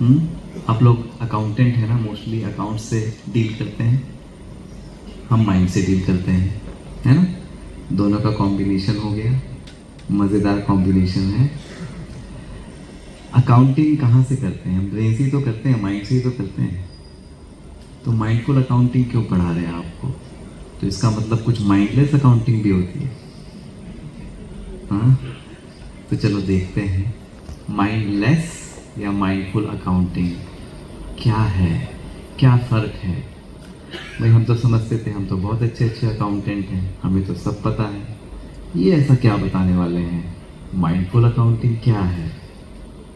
आप लोग अकाउंटेंट है ना, मोस्टली अकाउंट से डील करते हैं, हम माइंड से डील करते हैं, है ना। दोनों का कॉम्बिनेशन हो गया, मज़ेदार कॉम्बिनेशन है। अकाउंटिंग कहाँ से करते हैं हम? ब्रेन से ही तो करते हैं, माइंड से ही तो करते हैं। तो माइंडफुल अकाउंटिंग क्यों पढ़ा रहे हैं आपको? तो इसका मतलब कुछ माइंडलेस अकाउंटिंग भी होती है। हाँ, तो चलो देखते हैं माइंडलेस या माइंडफुल अकाउंटिंग क्या है, क्या फ़र्क है। भाई हम तो समझते थे, हम तो बहुत अच्छे अच्छे अकाउंटेंट हैं, हमें तो सब पता है। ये ऐसा क्या बताने वाले हैं? माइंडफुल अकाउंटिंग क्या है,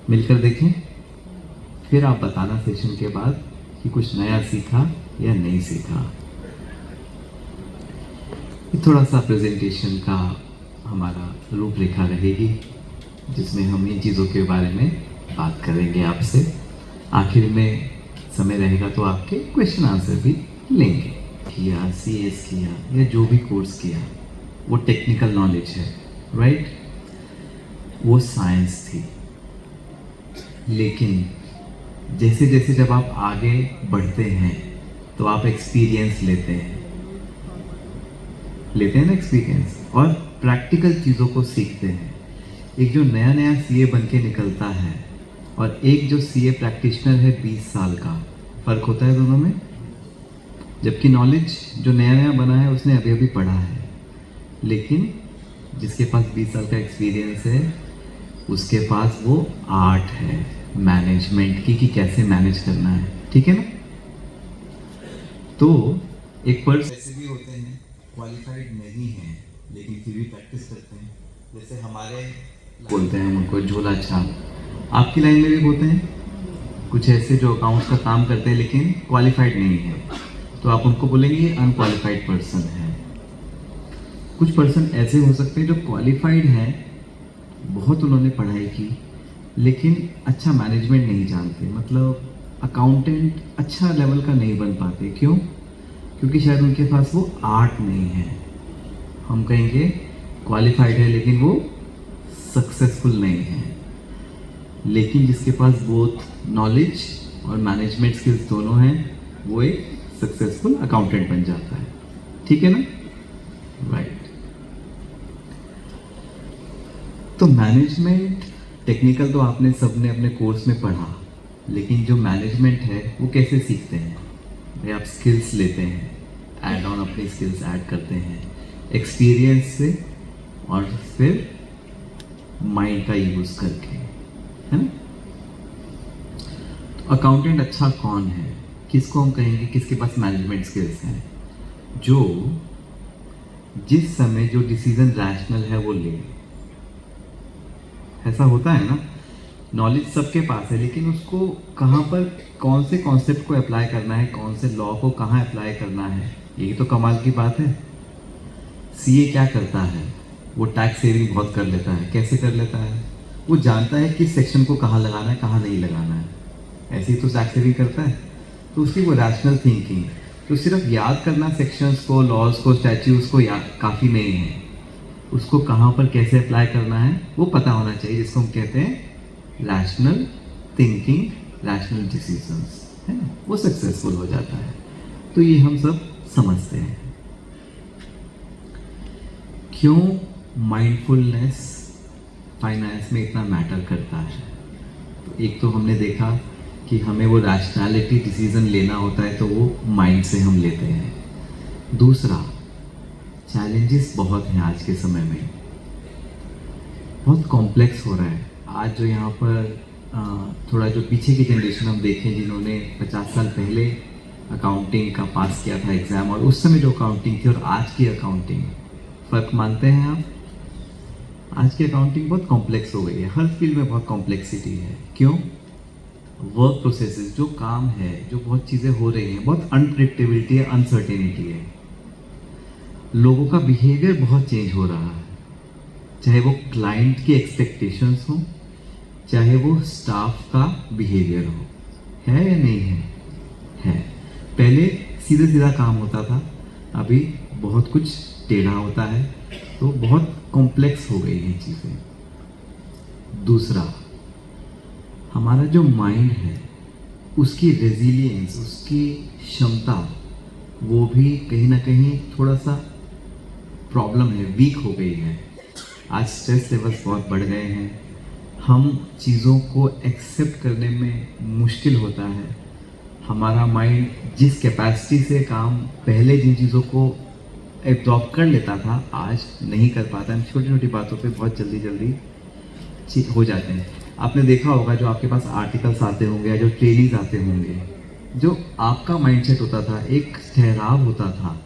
मिलकर देखें। फिर आप बताना सेशन के बाद कि कुछ नया सीखा या नहीं सीखा। थोड़ा सा प्रेजेंटेशन का हमारा रूपरेखा रहेगी, जिसमें हम इन चीज़ों के बारे में बात करेंगे आपसे। आखिर में समय रहेगा तो आपके क्वेश्चन आंसर भी लेंगे। किया, CS किया या जो भी कोर्स किया, वो टेक्निकल नॉलेज है, राइट? वो साइंस थी। लेकिन जैसे जैसे जब आप आगे बढ़ते हैं तो आप एक्सपीरियंस लेते हैं ना एक्सपीरियंस, और प्रैक्टिकल चीज़ों को सीखते हैं। एक जो नया नया CA बन के निकलता है और एक जो CA प्रैक्टिशनर है 20 साल का, फ़र्क होता है दोनों में। जबकि नॉलेज जो नया नया बना है उसने अभी अभी पढ़ा है, लेकिन जिसके पास 20 साल का एक्सपीरियंस है उसके पास वो आर्ट है मैनेजमेंट की, कि कैसे मैनेज करना है, ठीक है ना। तो एक पर्सन ऐसे भी होते हैं क्वालिफाइड नहीं है लेकिन फिर भी प्रैक्टिस करते हैं। जैसे हमारे बोलते हैं उनको झोला छाप। आपकी लाइन में भी होते हैं कुछ ऐसे जो अकाउंट्स का काम करते हैं लेकिन क्वालिफाइड नहीं है, तो आप उनको बोलेंगे अनक्वालिफाइड पर्सन है। कुछ पर्सन ऐसे हो सकते हैं जो क्वालिफाइड हैं, बहुत उन्होंने पढ़ाई की, लेकिन अच्छा मैनेजमेंट नहीं जानते, मतलब अकाउंटेंट अच्छा लेवल का नहीं बन पाते। क्यों? क्योंकि शायद उनके पास वो आर्ट नहीं है। हम कहेंगे क्वालिफाइड है लेकिन वो सक्सेसफुल नहीं है। लेकिन जिसके पास बोथ नॉलेज और मैनेजमेंट स्किल्स दोनों हैं, वो एक सक्सेसफुल अकाउंटेंट बन जाता है, ठीक है ना, राइट। तो मैनेजमेंट टेक्निकल तो आपने सबने अपने कोर्स में पढ़ा, लेकिन जो मैनेजमेंट है वो कैसे सीखते हैं? भाई आप स्किल्स लेते हैं, ऐड ऑन अपनी स्किल्स ऐड करते हैं एक्सपीरियंस से, और फिर माइंड का यूज़ करके, है ना। तो अकाउंटेंट अच्छा कौन है? किसको हम कहेंगे किसके पास मैनेजमेंट स्किल्स हैं? जो जिस समय जो डिसीजन रैशनल है वो ले। ऐसा होता है ना, नॉलेज सबके पास है लेकिन उसको कहाँ पर कौन से कॉन्सेप्ट को अप्लाई करना है, कौन से लॉ को कहाँ अप्लाई करना है, यही तो कमाल की बात है। CA क्या करता है? वो टैक्स सेविंग बहुत कर लेता है। कैसे कर लेता है? वो जानता है किस सेक्शन को कहाँ लगाना है, कहाँ नहीं लगाना है। ऐसे ही तो टैक्स सेविंग करता है। तो उसकी वो रैशनल थिंकिंग, तो सिर्फ याद करना सेक्शंस को, लॉज को, स्टैट्यूट्स को याद काफ़ी नहीं है। उसको कहाँ पर कैसे अप्लाई करना है वो पता होना चाहिए, जिसको हम कहते हैं रैशनल थिंकिंग, रैशनल डिसीजंस, है ना। वो सक्सेसफुल हो जाता है। तो ये हम सब समझते हैं। क्यों माइंडफुलनेस फाइनेंस में इतना मैटर करता है? तो एक तो हमने देखा कि हमें वो रैशनैलिटी डिसीजन लेना होता है, तो वो माइंड से हम लेते हैं। दूसरा, चैलेंजेस बहुत हैं आज के समय में, बहुत कॉम्प्लेक्स हो रहा है। आज जो यहाँ पर थोड़ा जो पीछे की जनरेशन हम देखें, जिन्होंने 50 साल पहले अकाउंटिंग का पास किया था एग्ज़ाम, और उस समय जो अकाउंटिंग थी और आज की अकाउंटिंग, फ़र्क मानते हैं आप? आज की अकाउंटिंग बहुत कॉम्प्लेक्स हो गई है, हर फील्ड में बहुत कॉम्प्लेक्सिटी है। क्यों? वर्क प्रोसेसेस, जो काम है, जो बहुत चीज़ें हो रही हैं, बहुत अनप्रिडिक्टेबिलिटी है, अनसर्टेनिटी है। लोगों का बिहेवियर बहुत चेंज हो रहा है, चाहे वो क्लाइंट की एक्सपेक्टेशंस हो, चाहे वो स्टाफ का बिहेवियर हो। है या नहीं है? है। पहले सीधा सीधा काम होता था, अभी बहुत कुछ टेढ़ा होता है, तो बहुत कॉम्प्लेक्स हो गई हैं चीज़ें। दूसरा, हमारा जो माइंड है उसकी रेजिलियंस, उसकी क्षमता, वो भी कहीं ना कहीं थोड़ा सा प्रॉब्लम है, वीक हो गई है। आज स्ट्रेस लेवल्स बहुत बढ़ गए हैं, हम चीज़ों को एक्सेप्ट करने में मुश्किल होता है। हमारा माइंड जिस कैपेसिटी से काम पहले जिन चीज़ों को एब्जॉर्ब कर लेता था, आज नहीं कर पाता। हम छोटी छोटी बातों पे बहुत जल्दी जल्दी हो जाते हैं। आपने देखा होगा, जो आपके पास आर्टिकल्स आते होंगे या जो ट्रेनिंग्स आते होंगे, जो आपका माइंडसेट होता था, एक ठहराव होता था,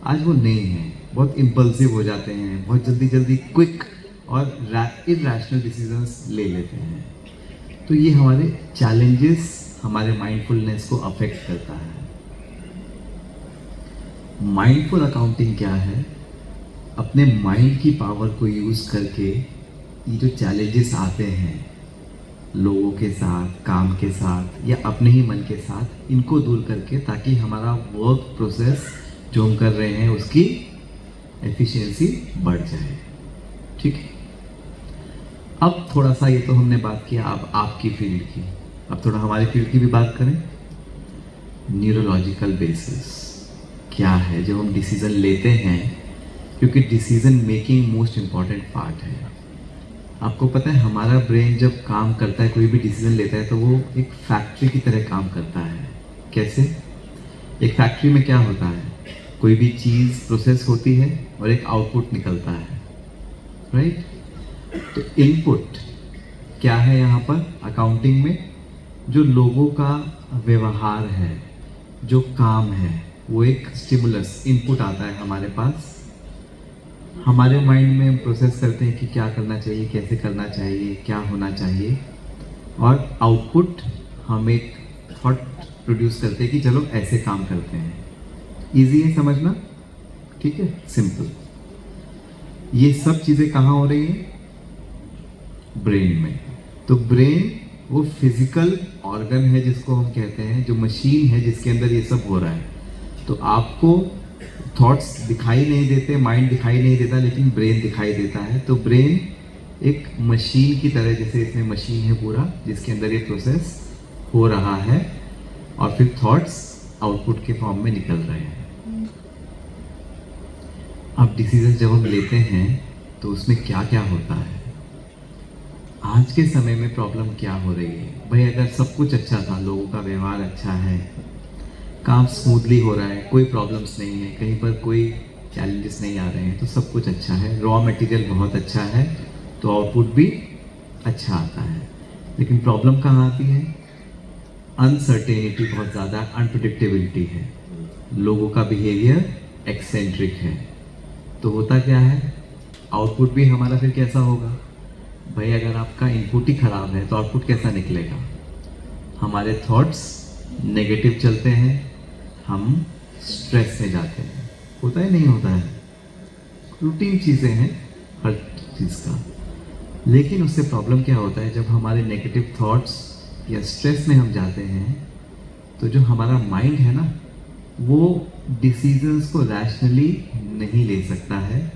आज वो नहीं है। बहुत इम्पल्सिव हो जाते हैं, बहुत जल्दी जल्दी क्विक और इरैशनल डिसीजंस ले लेते हैं। तो ये हमारे चैलेंजेस हमारे माइंडफुलनेस को अफेक्ट करता है। माइंडफुल अकाउंटिंग क्या है? अपने माइंड की पावर को यूज़ करके ये जो चैलेंजेस आते हैं लोगों के साथ, काम के साथ या अपने ही मन के साथ, इनको दूर करके, ताकि हमारा वर्क प्रोसेस जो हम कर रहे हैं उसकी एफिशिएंसी बढ़ जाए। ठीक है, अब थोड़ा सा ये तो हमने बात किया अब आपकी फील्ड की, अब थोड़ा हमारी फील्ड की भी बात करें। न्यूरोलॉजिकल बेसिस क्या है जो हम डिसीजन लेते हैं, क्योंकि decision making most important part है। आपको पता है, हमारा ब्रेन जब काम करता है, कोई भी डिसीजन लेता है, तो वो एक फैक्ट्री की तरह काम करता है। कैसे? एक फैक्ट्री में क्या होता है, कोई भी चीज़ प्रोसेस होती है और एक आउटपुट निकलता है, राइट? तो इनपुट क्या है यहाँ पर अकाउंटिंग में? जो लोगों का व्यवहार है, जो काम है, वो एक स्टिमुलस इनपुट आता है हमारे पास। हमारे माइंड में हम प्रोसेस करते हैं कि क्या करना चाहिए, कैसे करना चाहिए, क्या होना चाहिए, और आउटपुट हम एक थॉट प्रोड्यूस करते हैं कि चलो ऐसे काम करते हैं। इजी है समझना? ठीक है, सिंपल। ये सब चीज़ें कहाँ हो रही हैं? ब्रेन में। तो ब्रेन वो फिजिकल ऑर्गन है जिसको हम कहते हैं, जो मशीन है जिसके अंदर ये सब हो रहा है। तो आपको थॉट्स दिखाई नहीं देते, माइंड दिखाई नहीं देता, लेकिन ब्रेन दिखाई देता है। तो ब्रेन एक मशीन की तरह, जैसे इसमें मशीन है पूरा, जिसके अंदर ये प्रोसेस हो रहा है और फिर थॉट्स आउटपुट के फॉर्म में निकल रहे हैं। अब डिसीजन जब हम लेते हैं तो उसमें क्या क्या होता है? आज के समय में प्रॉब्लम क्या हो रही है भाई? अगर सब कुछ अच्छा था, लोगों का व्यवहार अच्छा है, काम स्मूथली हो रहा है, कोई प्रॉब्लम्स नहीं है, कहीं पर कोई चैलेंजेस नहीं आ रहे हैं, तो सब कुछ अच्छा है, रॉ मटेरियल बहुत अच्छा है, तो आउटपुट भी अच्छा आता है। लेकिन प्रॉब्लम कहाँ आती है? अनसर्टेनिटी बहुत ज़्यादा, अनप्रिडिक्टेबिलिटी है, लोगों का बिहेवियर एक्सेंट्रिक है। तो होता क्या है, आउटपुट भी हमारा फिर कैसा होगा भाई? अगर आपका इनपुट ही खराब है तो आउटपुट कैसा निकलेगा? हमारे थॉट्स नेगेटिव चलते हैं, हम स्ट्रेस में जाते हैं। होता है नहीं होता है? रूटीन चीज़ें हैं हर चीज़ का। लेकिन उससे प्रॉब्लम क्या होता है, जब हमारे नेगेटिव थॉट्स या स्ट्रेस में हम जाते हैं, तो जो हमारा माइंड है ना, वो डिसीजंस को रैशनली नहीं ले सकता है,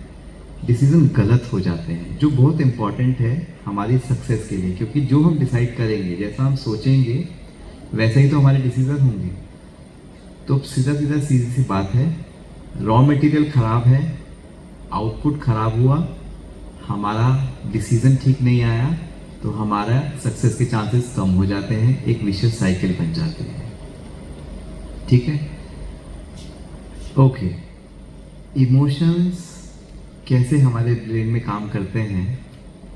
डिसीजन गलत हो जाते हैं, जो बहुत इम्पॉर्टेंट है हमारी सक्सेस के लिए। क्योंकि जो हम डिसाइड करेंगे, जैसा हम सोचेंगे, वैसे ही तो हमारे डिसीजन होंगे। तो सीधा सीधा सीधी सी बात है, रॉ मटेरियल खराब है, आउटपुट खराब हुआ, हमारा डिसीजन ठीक नहीं आया, तो हमारा सक्सेस के चांसेस कम हो जाते हैं, एक विशियस साइकिल बन जाती है। ठीक है, ओके। इमोशंस कैसे हमारे ब्रेन में काम करते हैं,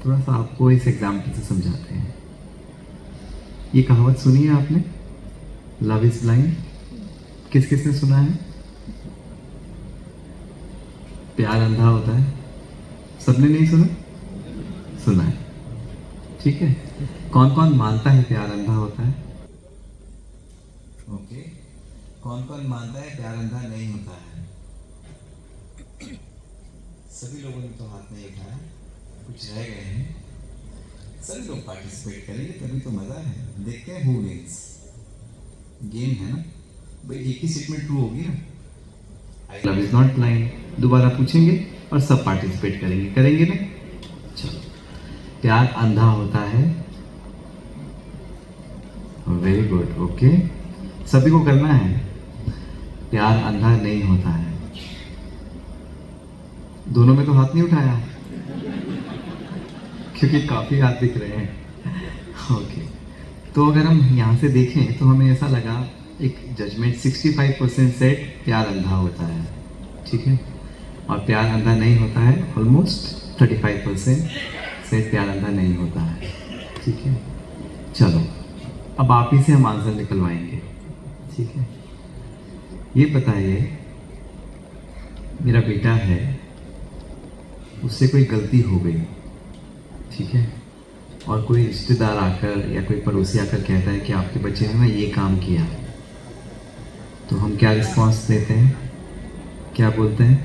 थोड़ा सा आपको इस एग्जाम्पल से समझाते हैं। ये कहावत सुनी है आपने, लव इज ब्लाइंड? किस किस ने सुना है? प्यार अंधा होता है, सबने नहीं सुना? सुना है, ठीक है। कौन कौन मानता है प्यार अंधा होता है? ओके, कौन कौन मानता है प्यार अंधा नहीं होता है? सभी लोगों ने तो हाथ नहीं उठाया, कुछ रह गए हैं। सभी लोग पार्टिसिपेट करेंगे तभी तो मजा है। देखते हैं हु विंस। गेम है ना भाई, एक ही स्टेटमेंट ट्रू होगी ना, I love is not blind, दोबारा पूछेंगे और सब पार्टिसिपेट करेंगे ना। चलो, प्यार अंधा होता है, वेरी गुड, ओके। सभी को करना है। प्यार अंधा नहीं होता है। दोनों में तो हाथ नहीं उठाया क्योंकि काफी हाथ दिख रहे हैं। ओके, तो अगर हम यहाँ से देखें तो हमें ऐसा लगा एक जजमेंट 65% सेट प्यार अंधा होता है, ठीक है, और प्यार अंधा नहीं होता है ऑलमोस्ट 35% सेट प्यार अंधा नहीं होता है, ठीक है। चलो अब आप ही से हम आंसर निकलवाएंगे, ठीक है। ये बताइए, मेरा बेटा है, उससे कोई गलती हो गई, ठीक है, और कोई रिश्तेदार आकर या कोई पड़ोसी आकर कहता है कि आपके बच्चे ने ना ये काम किया, तो हम क्या रिस्पॉन्स देते हैं, क्या बोलते हैं?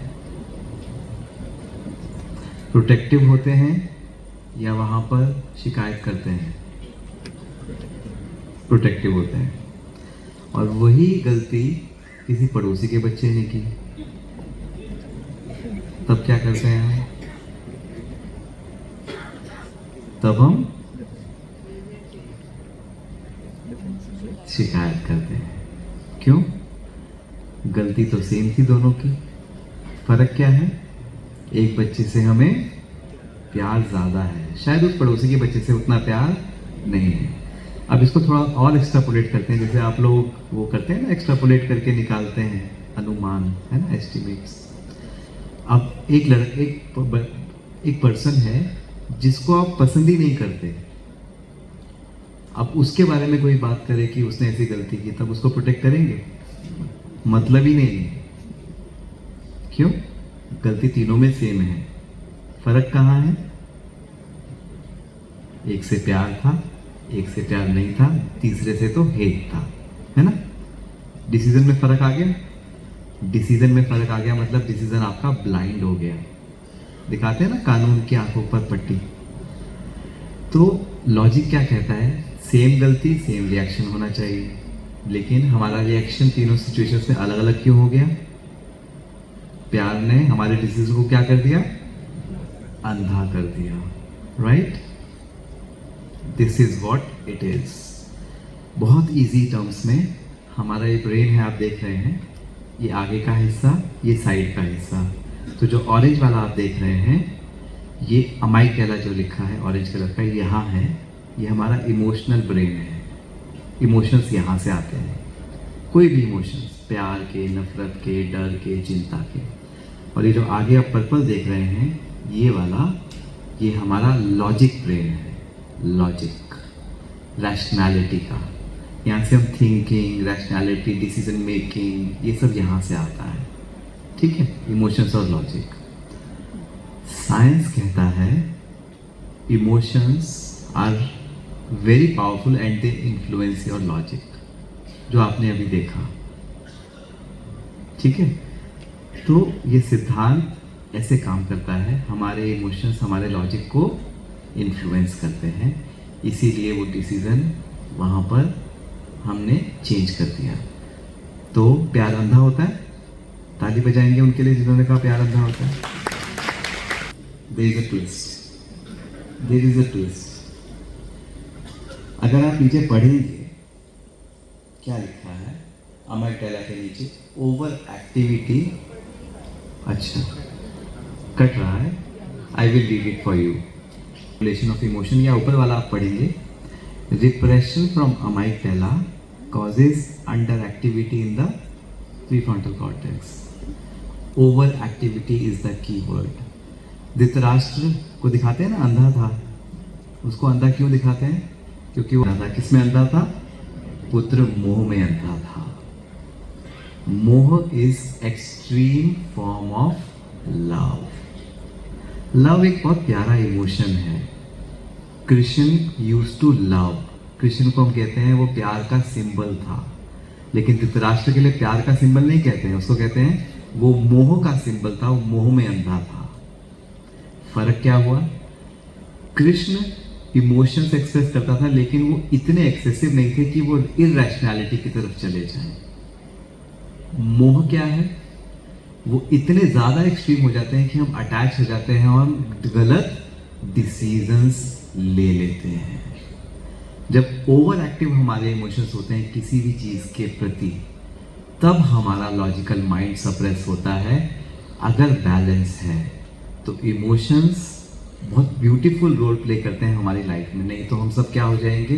प्रोटेक्टिव होते हैं या वहाँ पर शिकायत करते हैं? प्रोटेक्टिव होते हैं। और वही गलती किसी पड़ोसी के बच्चे ने की, तब क्या करते हैं हम? तब हम शिकायत करते हैं। क्यों? गलती तो सेम थी दोनों की, फर्क क्या है? एक बच्चे से हमें प्यार ज्यादा है, शायद उस पड़ोसी के बच्चे से उतना प्यार नहीं है। अब इसको थोड़ा और एक्स्ट्रापोलेट करते हैं, जैसे आप लोग वो करते हैं ना, एक्स्ट्रापोलेट करके निकालते हैं अनुमान, है ना, एस्टिमेट्स। अब एक पर्सन है जिसको आप पसंद ही नहीं करते, अब उसके बारे में कोई बात करे कि उसने ऐसी गलती की, तब उसको प्रोटेक्ट करेंगे? मतलब ही नहीं है। क्यों? गलती तीनों में सेम है, फर्क कहाँ है? एक से प्यार था, एक से प्यार नहीं था, तीसरे से तो हेट था, है ना। डिसीजन में फर्क आ गया। डिसीजन में फर्क आ गया मतलब डिसीजन आपका ब्लाइंड हो गया। दिखाते हैं ना कानून की आंखों पर पट्टी। तो लॉजिक क्या कहता है? सेम गलती सेम रिएक्शन होना चाहिए, लेकिन हमारा रिएक्शन तीनों सिचुएशंस में अलग अलग क्यों हो गया? प्यार ने हमारे डिसीजन को क्या कर दिया? अंधा कर दिया, right? This is what it is. बहुत इजी टर्म्स में हमारा ये ब्रेन है, आप देख रहे हैं, ये आगे का हिस्सा, ये साइड का हिस्सा। तो जो ऑरेंज वाला आप देख रहे हैं, ये अमाइगडाला जो लिखा है ऑरेंज कलर का, यहाँ है, ये हमारा इमोशनल ब्रेन है। इमोशंस यहाँ से आते हैं, कोई भी इमोशंस, प्यार के, नफरत के, डर के, चिंता के। और ये जो आगे आप पर्पल देख रहे हैं, ये वाला, ये हमारा लॉजिक ब्रेन है, लॉजिक, रैशनैलिटी का। यहाँ से हम थिंकिंग, रैशनैलिटी, डिसीजन मेकिंग, ये सब यहाँ से आता है, ठीक है, इमोशंस और लॉजिक। साइंस कहता है emotions are very powerful and they influence your logic, जो आपने अभी देखा, ठीक है। तो ये सिद्धांत ऐसे काम करता है, हमारे इमोशंस हमारे लॉजिक को इन्फ्लुएंस करते हैं, इसीलिए वो डिसीजन वहाँ पर हमने चेंज कर दिया। तो प्यार अंधा होता है? ताली बजाएंगे उनके लिए जिन्होंने कहा प्यार अंधा होता है। There is a twist. There is a twist. अगर आप नीचे पढ़ेंगे, क्या लिखा है अमाइगडाला के नीचे? ओवर एक्टिविटी, अच्छा कट रहा है, I will read it for you. Regulation of emotion, या ऊपर वाला आप पढ़ेंगे, repression from amygdala causes under activity in the prefrontal cortex. Over activity is the key word. Dhritarashtra को दिखाते हैं ना अंधा था, उसको अंधा क्यों दिखाते हैं? क्योंकि वो अंधा किस में अंधा था? पुत्र मोह में अंधा था। मोह is extreme form of love. Love एक बहुत प्यारा इमोशन है। Krishna used to love, Krishna को हम कहते हैं वो प्यार का सिंबल था, लेकिन धृतराष्ट्र के लिए प्यार का सिंबल नहीं कहते हैं, उसको कहते हैं वो मोह का सिंबल था, वो मोह में अंधा था। फर्क क्या हुआ? कृष्ण इमोशंस एक्सप्रेस करता था, लेकिन वो इतने एक्सेसिव नहीं थे कि वो इरैशनैलिटी की तरफ चले जाएं। मोह क्या है? वो इतने ज्यादा एक्सट्रीम हो जाते हैं कि हम अटैच हो जाते हैं और हम गलत डिसीजंस ले लेते हैं। जब ओवर एक्टिव हमारे इमोशंस होते हैं किसी भी चीज़ के प्रति, तब हमारा लॉजिकल माइंड सप्रेस होता है। अगर बैलेंस है तो इमोशंस बहुत ब्यूटीफुल रोल प्ले करते हैं हमारी लाइफ में। नहीं तो हम सब क्या हो जाएंगे,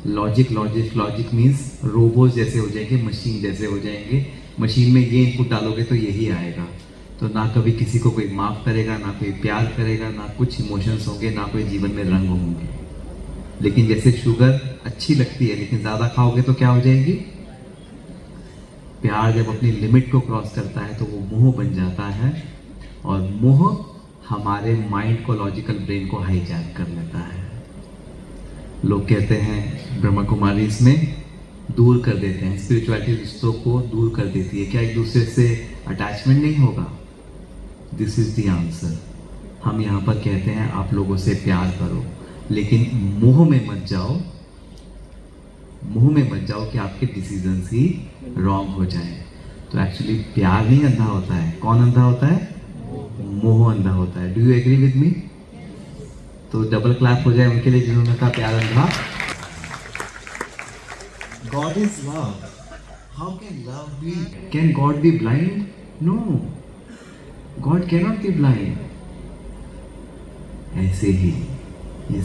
लॉजिक मीन्स रोबोट जैसे हो जाएंगे, मशीन जैसे हो जाएंगे। मशीन में ये इनपुट डालोगे तो यही आएगा। तो ना कभी किसी को कोई माफ़ करेगा, ना कोई प्यार करेगा, ना कुछ इमोशंस होंगे, ना कोई जीवन में रंग होंगे। लेकिन जैसे शुगर अच्छी लगती है लेकिन ज़्यादा खाओगे तो क्या हो जाएगी, प्यार जब अपनी लिमिट को क्रॉस करता है तो वो मोह बन जाता है, और मोह हमारे माइंड को, लॉजिकल ब्रेन को हाईजैक कर लेता है। लोग कहते हैं ब्रह्मा कुमारी इसमें दूर कर देते हैं, स्पिरिचुअलिटी रिश्तों को दूर कर देती है। क्या एक दूसरे से अटैचमेंट नहीं होगा? This is the answer. हम यहाँ पर कहते हैं आप लोगों से प्यार करो, लेकिन मोह में मत जाओ। मोह में मत जाओ कि आपके डिसीजंस ही रॉन्ग हो जाएं। तो एक्चुअली प्यार नहीं अंधा होता है। कौन अंधा होता है? मोह अंधा होता है। Do you agree with me? तो डबल क्लैप हो जाए उनके लिए जिन्होंने कहा प्यार अंधा। God is love. How can love be? Can God be blind? No. God cannot be blind. ऐसे ही ये